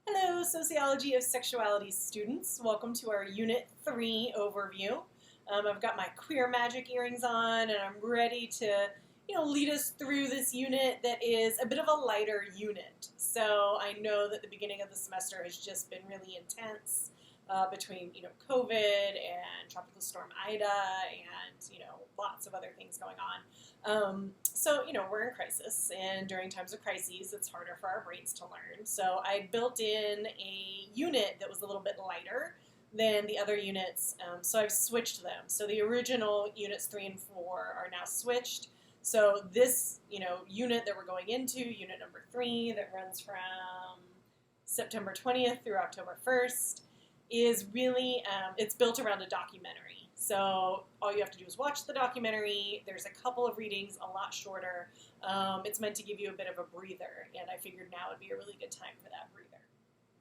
Hello, Sociology of Sexuality students. Welcome to our Unit 3 overview. I've got my queer magic earrings on and I'm ready to lead us through this unit that is a bit of a lighter unit. So I know that the beginning of the semester has just been really intense between COVID and Tropical Storm Ida and lots of other things going on. So we're in crisis, and during times of crises, it's harder for our brains to learn. So I built in a unit that was a little bit lighter than the other units, so I've switched them. So the original units 3 and 4 are now switched. So this unit that we're going into, unit number 3, that runs from September 20th through October 1st, is really, it's built around a documentary. So all you have to do is watch the documentary. There's a couple of readings, a lot shorter. It's meant to give you a bit of a breather, and I figured now would be a really good time for that breather.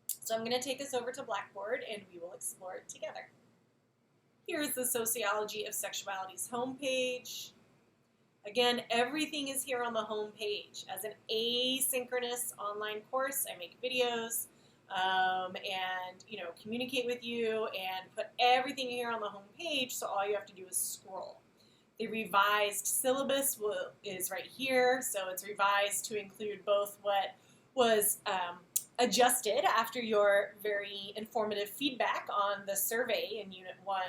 So I'm going to take this over to Blackboard, and we will explore it together. Here is the Sociology of Sexuality's homepage. Again, everything is here on the homepage. As an asynchronous online course, I make videos, and communicate with you and put everything here on the home page, so all you have to do is scroll. The revised syllabus is right here, so it's revised to include both what was adjusted after your very informative feedback on the survey in Unit 1,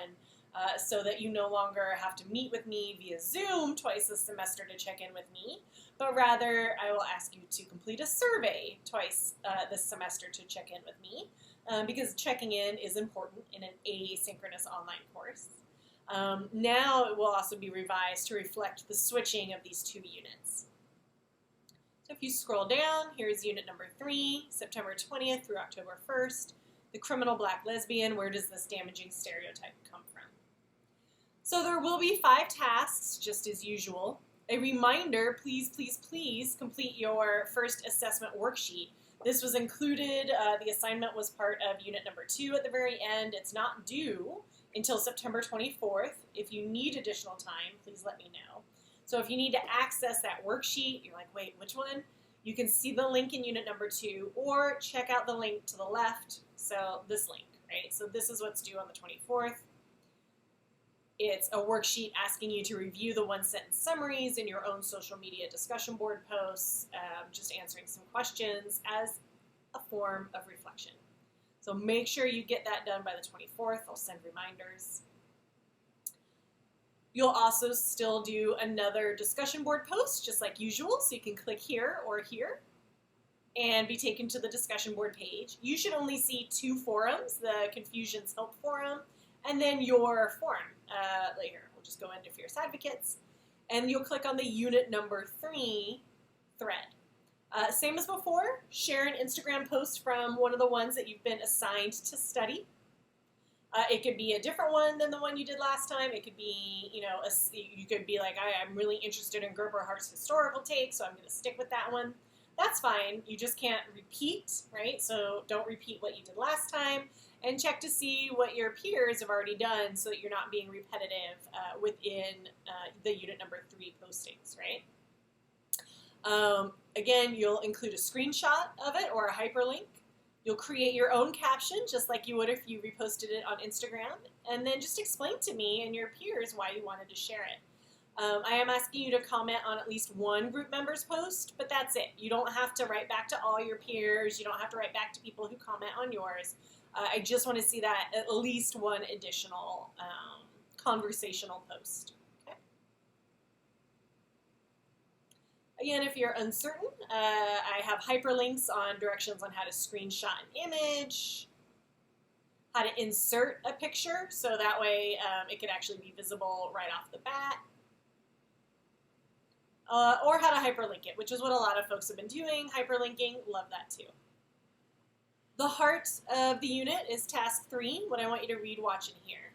so that you no longer have to meet with me via Zoom twice a semester to check in with me, but rather I will ask you to complete a survey twice this semester to check in with me, because checking in is important in an asynchronous online course. Now it will also be revised to reflect the switching of these two units. So if you scroll down, here's unit number 3, September 20th through October 1st, the criminal black lesbian, where does this damaging stereotype come from? So there will be 5 tasks, just as usual. A reminder, please, please, please complete your first assessment worksheet. This was included, the assignment was part of unit number 2 at the very end. It's not due until September 24th. If you need additional time, please let me know. So if you need to access that worksheet, you're like, wait, which one? You can see the link in unit number 2, or check out the link to the left, so this link, right? So this is what's due on the 24th. It's a worksheet asking you to review the one-sentence summaries in your own social media discussion board posts, just answering some questions as a form of reflection. So make sure you get that done by the 24th. I'll send reminders. You'll also still do another discussion board post, just like usual, so you can click here or here and be taken to the discussion board page. You should only see 2 forums, the Confusions Help Forum, and then your forum. Later, we'll just go into Fierce Advocates, and you'll click on the unit number 3 thread. Same as before, share an Instagram post from one of the ones that you've been assigned to study. It could be a different one than the one you did last time. It could be, you could be like, I'm really interested in Gerber Hart's historical take, so I'm going to stick with that one. That's fine. You just can't repeat, right? So don't repeat what you did last time, and check to see what your peers have already done so that you're not being repetitive within the unit number 3 postings, right? Again, you'll include a screenshot of it or a hyperlink. You'll create your own caption, just like you would if you reposted it on Instagram, and then just explain to me and your peers why you wanted to share it. I am asking you to comment on at least one group member's post, but that's it. You don't have to write back to all your peers. You don't have to write back to people who comment on yours. I just want to see that at least one additional conversational post. Okay. Again, if you're uncertain, I have hyperlinks on directions on how to screenshot an image, how to insert a picture, so that way it can actually be visible right off the bat. Or how to hyperlink it, which is what a lot of folks have been doing. Hyperlinking, love that too. The heart of the unit is task 3, what I want you to read, watch, and hear.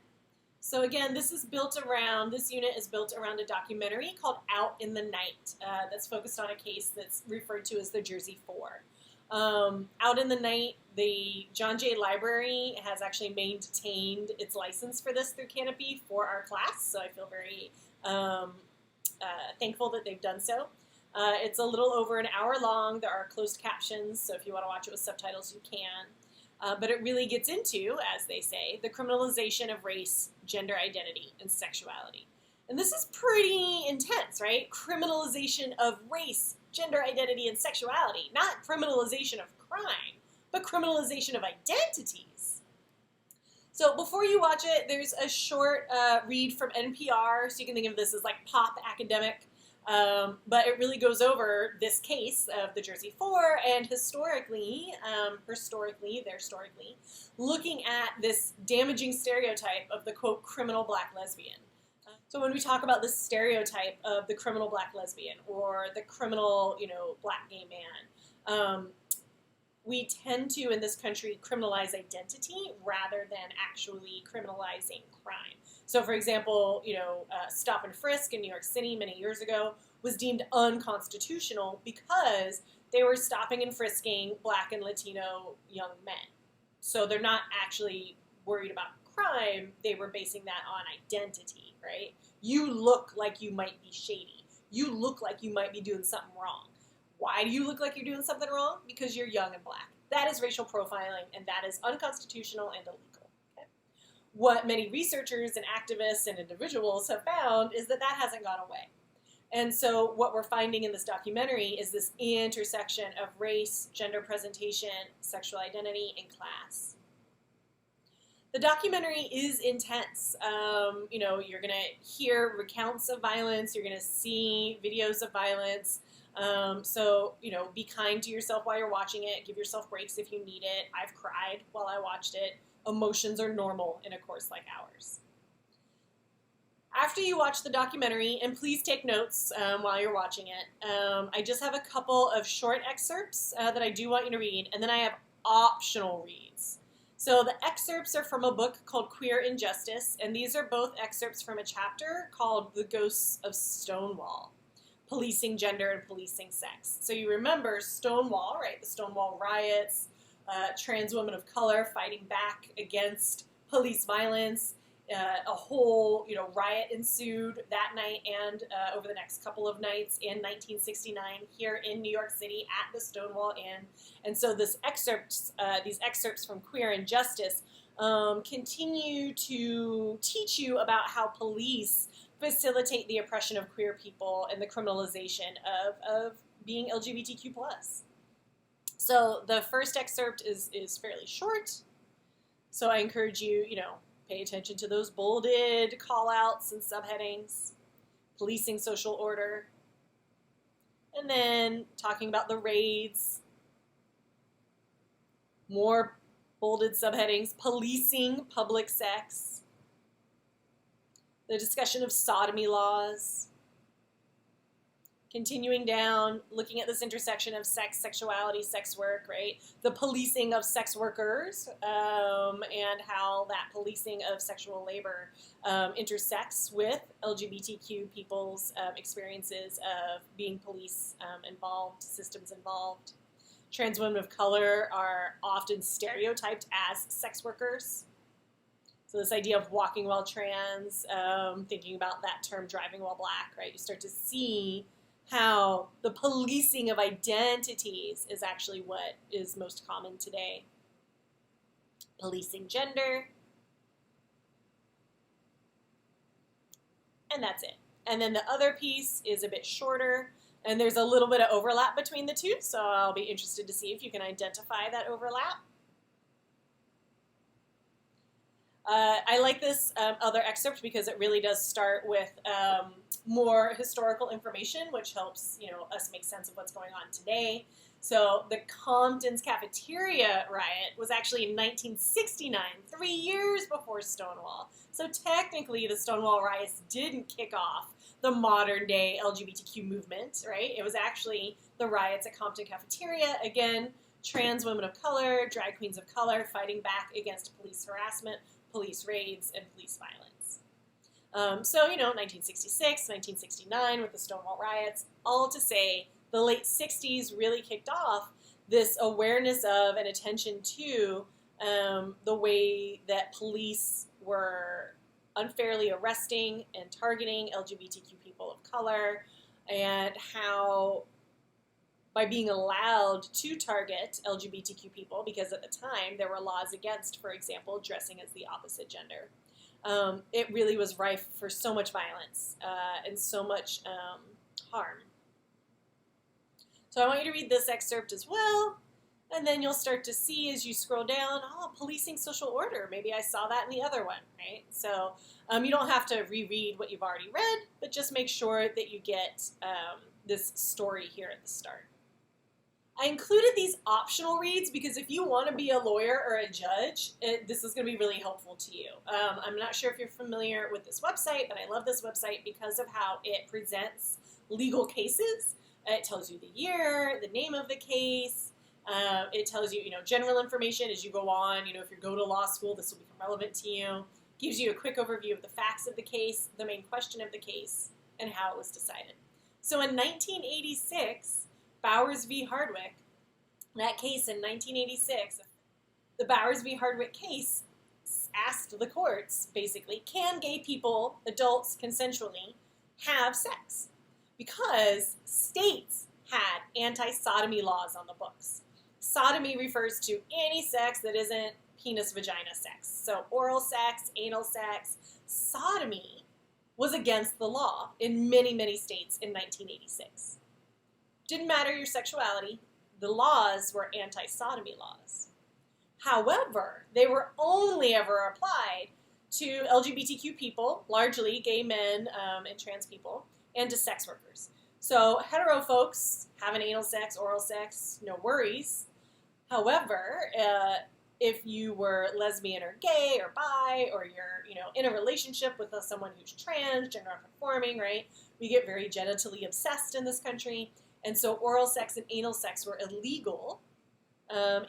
So again, this unit is built around a documentary called Out in the Night that's focused on a case that's referred to as the Jersey 4. Out in the Night, the John Jay Library has actually maintained its license for this through Canopy for our class, so I feel very thankful that they've done so. It's a little over an hour long. There are closed captions, so if you want to watch it with subtitles, you can. But it really gets into, as they say, the criminalization of race, gender identity, and sexuality. And this is pretty intense, right? Criminalization of race, gender identity, and sexuality. Not criminalization of crime, but criminalization of identities. So before you watch it, there's a short read from NPR, so you can think of this as like pop academic. But it really goes over this case of the Jersey Four and historically, looking at this damaging stereotype of the, quote, criminal black lesbian. So when we talk about this stereotype of the criminal black lesbian or the criminal, black gay man, we tend to, in this country, criminalize identity rather than actually criminalizing crime. So, for example, stop and frisk in New York City many years ago was deemed unconstitutional because they were stopping and frisking black and Latino young men. So they're not actually worried about crime. They were basing that on identity, right? You look like you might be shady. You look like you might be doing something wrong. Why do you look like you're doing something wrong? Because you're young and black. That is racial profiling, and that is unconstitutional and illegal. Okay? What many researchers and activists and individuals have found is that that hasn't gone away. And so what we're finding in this documentary is this intersection of race, gender presentation, sexual identity, and class. The documentary is intense. You're going to hear recounts of violence. You're going to see videos of violence. So be kind to yourself while you're watching it. Give yourself breaks if you need it. I've cried while I watched it. Emotions are normal in a course like ours. After you watch the documentary, and please take notes while you're watching it, I just have a couple of short excerpts that I do want you to read, and then I have optional reads. So the excerpts are from a book called Queer Injustice, and these are both excerpts from a chapter called The Ghosts of Stonewall, Policing Gender and Policing Sex. So you remember Stonewall, right? The Stonewall riots, trans women of color fighting back against police violence. A whole, riot ensued that night and over the next couple of nights in 1969 here in New York City at the Stonewall Inn. And so these excerpts from Queer Injustice continue to teach you about how police facilitate the oppression of queer people and the criminalization of being LGBTQ+. So the first excerpt is fairly short, so I encourage you, pay attention to those bolded call-outs and subheadings, policing social order, and then talking about the raids, more bolded subheadings, policing public sex, the discussion of sodomy laws, continuing down, looking at this intersection of sex, sexuality, sex work, right? The policing of sex workers and how that policing of sexual labor intersects with LGBTQ people's experiences of being police involved, systems involved. Trans women of color are often stereotyped as sex workers. So this idea of walking while trans, thinking about that term driving while black, right? You start to see how the policing of identities is actually what is most common today. Policing gender. And that's it. And then the other piece is a bit shorter, and there's a little bit of overlap between the two, so I'll be interested to see if you can identify that overlap. I like this other excerpt because it really does start with more historical information, which helps us make sense of what's going on today. So the Compton's Cafeteria riot was actually in 1969, 3 years before Stonewall. So technically the Stonewall riots didn't kick off the modern day LGBTQ movement, right? It was actually the riots at Compton Cafeteria, again, trans women of color, drag queens of color fighting back against police harassment, police raids, and police violence. 1966, 1969 with the Stonewall riots, all to say the late 60s really kicked off this awareness of and attention to the way that police were unfairly arresting and targeting LGBTQ people of color and how by being allowed to target LGBTQ people, because at the time there were laws against, for example, dressing as the opposite gender, it really was rife for so much violence and so much harm. So I want you to read this excerpt as well, and then you'll start to see as you scroll down, oh, policing social order. Maybe I saw that in the other one, right? So you don't have to reread what you've already read, but just make sure that you get this story here at the start. I included these optional reads because if you want to be a lawyer or a judge, this is going to be really helpful to you. I'm not sure if you're familiar with this website, but I love this website because of how it presents legal cases. It tells you the year, the name of the case. It tells you, general information as you go on. If you go to law school, this will become relevant to you. Gives you a quick overview of the facts of the case, the main question of the case, and how it was decided. So in 1986, Bowers v. Hardwick, that case in 1986, the Bowers v. Hardwick case asked the courts, basically, can gay people, adults, consensually have sex? Because states had anti-sodomy laws on the books. Sodomy refers to any sex that isn't penis-vagina sex. So oral sex, anal sex. Sodomy was against the law in many, many states in 1986. Didn't matter your sexuality, the laws were anti-sodomy laws. However, they were only ever applied to LGBTQ people, largely gay men and trans people, and to sex workers. So hetero folks having anal sex, oral sex, no worries. However, if you were lesbian or gay or bi, or you're in a relationship with someone who's trans, gender conforming, right? We get very genitally obsessed in this country. And so oral sex and anal sex were illegal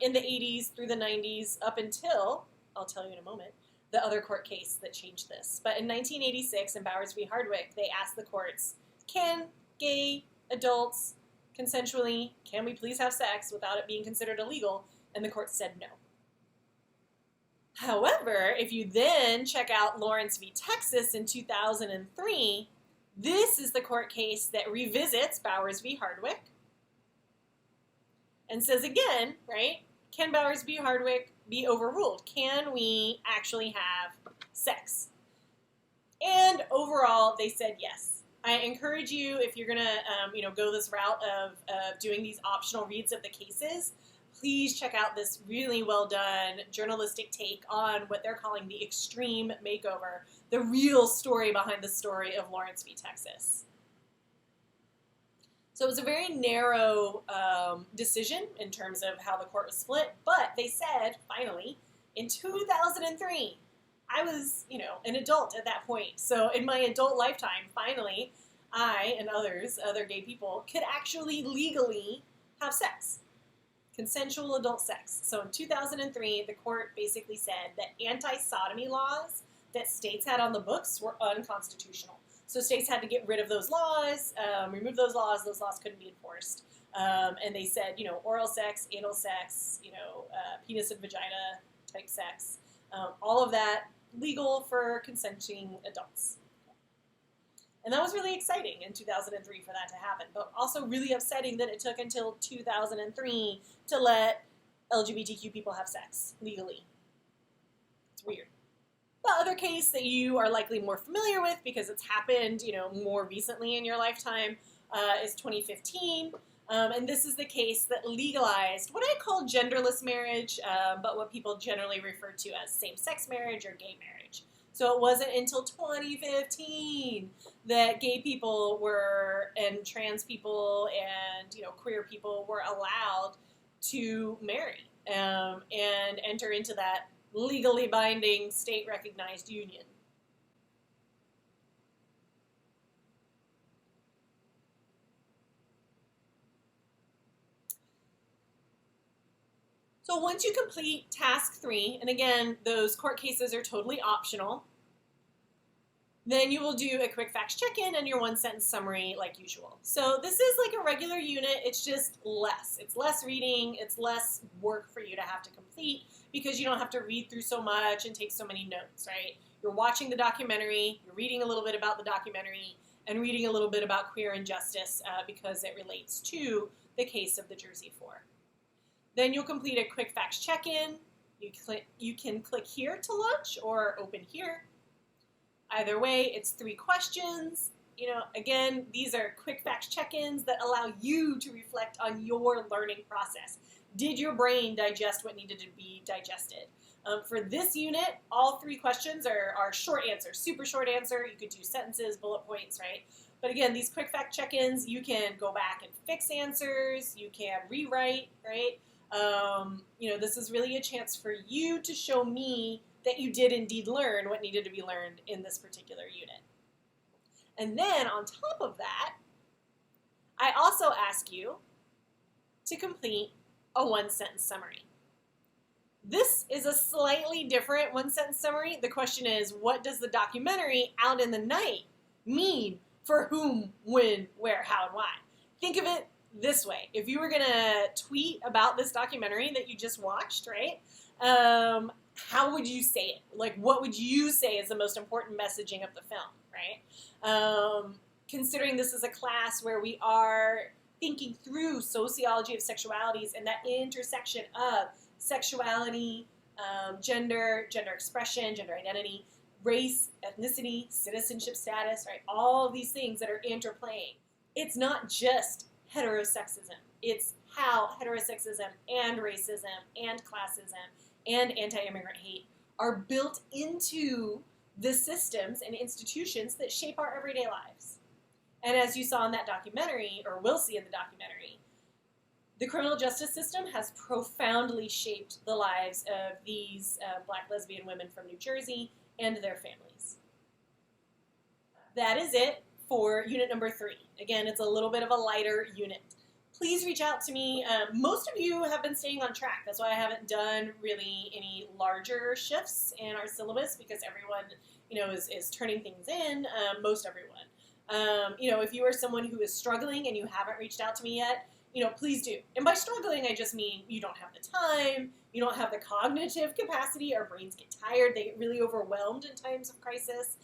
in the 80s through the 90s up until, I'll tell you in a moment, the other court case that changed this. But in 1986 in Bowers v. Hardwick, they asked the courts, can gay adults consensually, can we please have sex without it being considered illegal? And the court said no. However, if you then check out Lawrence v. Texas in 2003, this is the court case that revisits Bowers v. Hardwick and says again, right, can Bowers v. Hardwick be overruled? Can we actually have sex? And overall, they said yes. I encourage you, if you're going to go this route of doing these optional reads of the cases, please check out this really well done journalistic take on what they're calling the extreme makeover, the real story behind the story of Lawrence v. Texas. So it was a very narrow decision in terms of how the court was split, but they said, finally, in 2003, I was, an adult at that point. So in my adult lifetime, finally, I and other gay people, could actually legally have sex. Consensual adult sex. So in 2003, the court basically said that anti-sodomy laws that states had on the books were unconstitutional. So states had to get rid of those laws, remove those laws couldn't be enforced. And they said, oral sex, anal sex, penis and vagina type sex, all of that legal for consenting adults. And that was really exciting in 2003 for that to happen, but also really upsetting that it took until 2003 to let LGBTQ people have sex legally. It's weird. The other case that you are likely more familiar with because it's happened, more recently in your lifetime is 2015. And this is the case that legalized what I call genderless marriage, but what people generally refer to as same-sex marriage or gay marriage. So it wasn't until 2015 that gay people and trans people and queer people were allowed to marry and enter into that legally binding state-recognized union. So once you complete task 3, and again, those court cases are totally optional, then you will do a quick facts check-in and your one-sentence summary like usual. So this is like a regular unit, it's just less. It's less reading, it's less work for you to have to complete because you don't have to read through so much and take so many notes, right? You're watching the documentary, you're reading a little bit about the documentary, and reading a little bit about queer injustice because it relates to the case of the Jersey Four. Then you'll complete a quick facts check-in. You can click here to launch or open here. Either way, it's 3 questions. Again, these are quick facts check-ins that allow you to reflect on your learning process. Did your brain digest what needed to be digested? For this unit, all 3 questions are short answers, super short answer. You could do sentences, bullet points, right? But again, these quick fact check-ins, you can go back and fix answers. You can rewrite, right? This is really a chance for you to show me that you did indeed learn what needed to be learned in this particular unit. And then on top of that, I also ask you to complete a 1-sentence summary. This is a slightly different 1-sentence summary. The question is, what does the documentary Out in the Night mean for whom, when, where, how, and why? Think of it this way. If you were going to tweet about this documentary that you just watched, right, how would you say it? Like, what would you say is the most important messaging of the film, right? Considering this is a class where we are thinking through sociology of sexualities and that intersection of sexuality, gender expression, gender identity, race, ethnicity, citizenship status, right? All of these things that are interplaying. It's not just heterosexism. It's how heterosexism and racism and classism and anti-immigrant hate are built into the systems and institutions that shape our everyday lives. And as you saw in that documentary, or will see in the documentary, the criminal justice system has profoundly shaped the lives of these Black lesbian women from New Jersey and their families. That is it for unit number 3. Again, it's a little bit of a lighter unit. Please reach out to me. Most of you have been staying on track. That's why I haven't done really any larger shifts in our syllabus, because everyone, is turning things in, most everyone. If you are someone who is struggling and you haven't reached out to me yet, please do. And by struggling, I just mean you don't have the time, you don't have the cognitive capacity. Our brains get tired. They get really overwhelmed in times of crisis,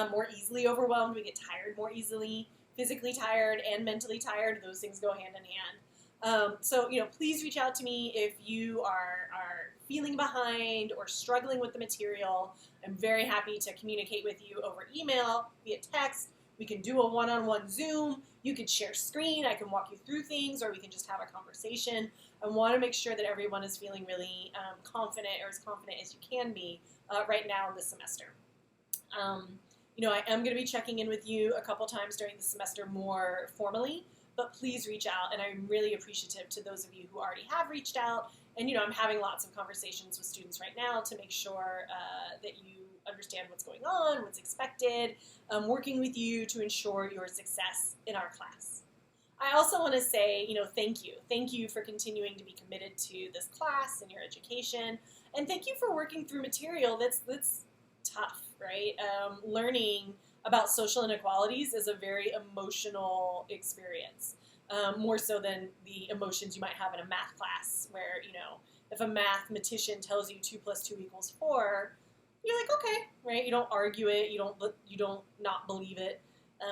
more easily overwhelmed. We get tired more easily, physically tired and mentally tired. Those things go hand in hand. So please reach out to me if you are feeling behind or struggling with the material. I'm very happy to communicate with you over email, via text. We can do a one-on-one Zoom. You can share screen. I can walk you through things, or we can just have a conversation. I want to make sure that everyone is feeling really confident, or as confident as you can be right now in this semester. I am going to be checking in with you a couple times during the semester more formally, but please reach out, and I'm really appreciative to those of you who already have reached out. And, I'm having lots of conversations with students right now to make sure that you understand what's going on, what's expected, working with you to ensure your success in our class. I also want to say, thank you. Thank you for continuing to be committed to this class and your education, and thank you for working through material that's tough, right? Learning about social inequalities is a very emotional experience, more so than the emotions you might have in a math class where, if a mathematician tells you 2 + 2 = 4, you're like, okay, right? You don't argue it. You don't not believe it.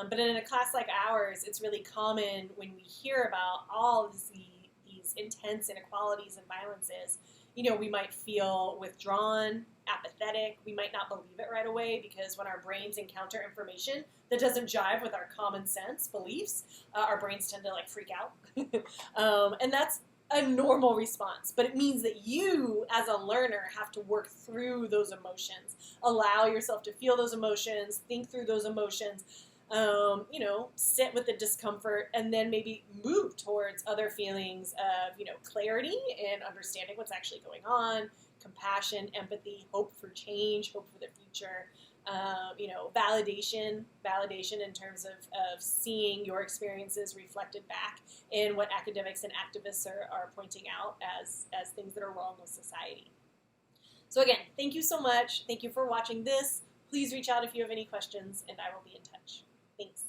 But in a class like ours, it's really common when we hear about all of these intense inequalities and violences, we might feel withdrawn, apathetic. We might not believe it right away, because when our brains encounter information that doesn't jive with our common sense beliefs, our brains tend to freak out. And that's a normal response, but it means that you as a learner have to work through those emotions, allow yourself to feel those emotions, think through those emotions, sit with the discomfort, and then maybe move towards other feelings of, clarity and understanding what's actually going on, compassion, empathy, hope for change, hope for the future, validation in terms of seeing your experiences reflected back in what academics and activists are pointing out as things that are wrong with society. So again, thank you so much. Thank you for watching this. Please reach out if you have any questions, and I will be in touch. Thanks.